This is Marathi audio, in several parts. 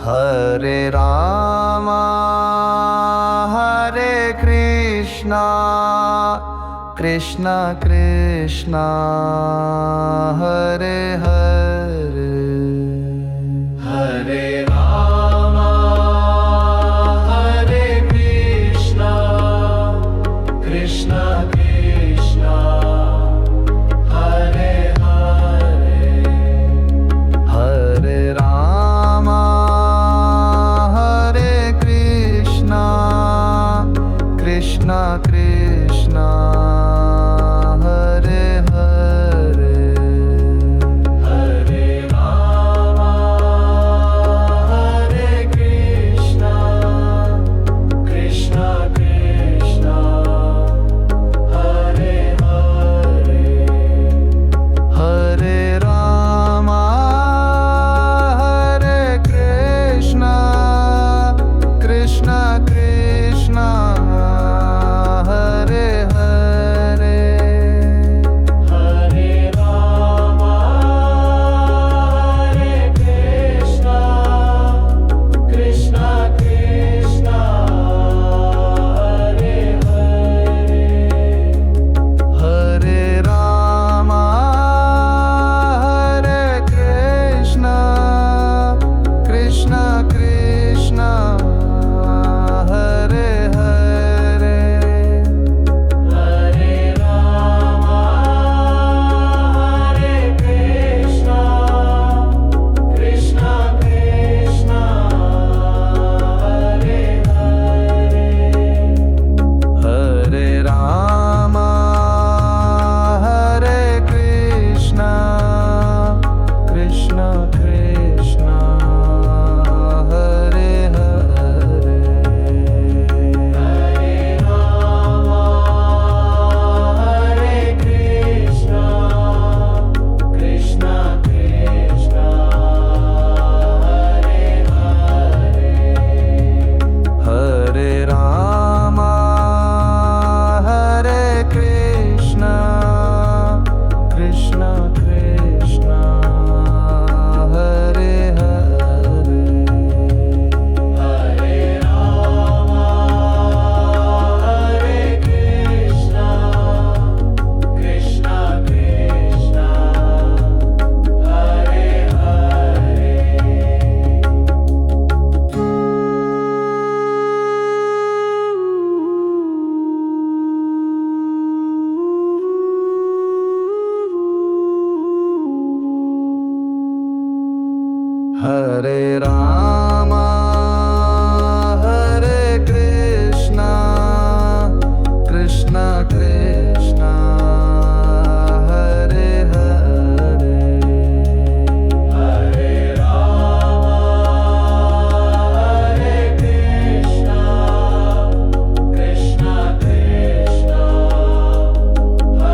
हरे रामा हरे कृष्णा कृष्णा कृष्णा हरे हरे हरे रामा हरे कृष्णा कृष्णा कृष्णा हरे हरे हरे रामा हरे कृष्णा कृष्णा कृष्णा हरे हरे हरे रामा हरे कृष्णा कृष्णा कृष्णा हरे हरे हरे रामा हरे कृष्णा कृष्णा कृष्णा हरे हरे हरे रामा हरे कृष्णा कृष्णा कृष्णा हरे हरे हरे रामा हरे कृष्णा कृष्णा कृष्णा हरे हरे हरे रामा हरे कृष्णा कृष्णा कृष्णा हरे हरे हरे रामा हरे कृष्णा कृष्णा कृष्णा हरे हरे हरे रामा हरे कृष्णा कृष्णा कृष्णा हरे हरे हरे रामा हरे कृष्णा कृष्णा कृष्णा हरे हरे हरे रामा हरे कृष्णा कृष्णा कृष्णा हरे हरे हरे रामा हरे कृष्णा कृष्णा कृष्णा हरे हरे हरे रामा हरे कृष्णा कृष्णा कृष्णा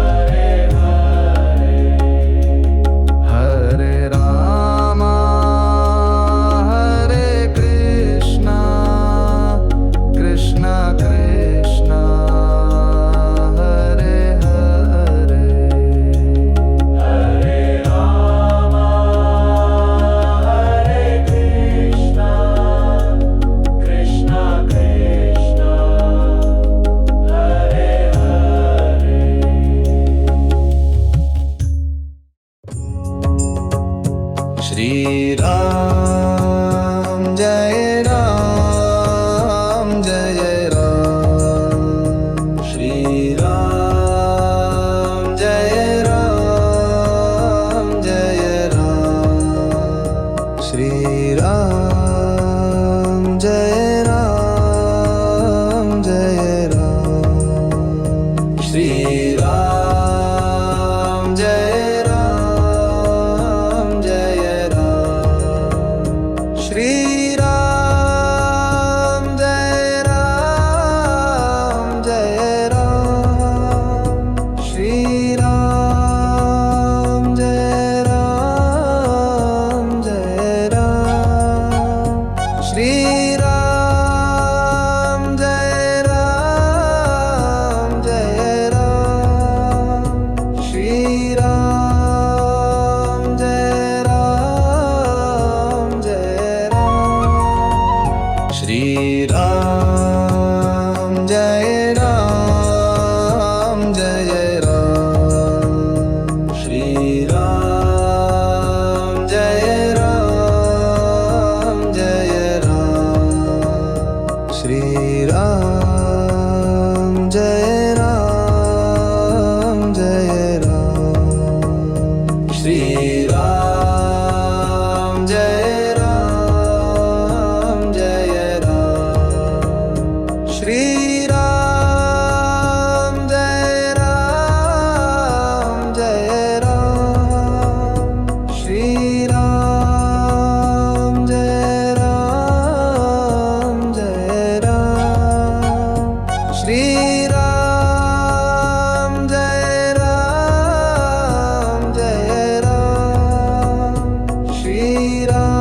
हरे हरे हरे रामा हरे कृष्णा कृष्णा कृष्णा हरे हरे हरे रामा हरे कृष्णा कृष्णा कृष्णा हरे हरे श्री राम जय राम जय राम श्री राम जय राम जय राम श्री राम जय राम जय राम श्री राम जय राम जय राम श्री राम जय राम जय राम श्री राम जय राम जय राम श्रीराम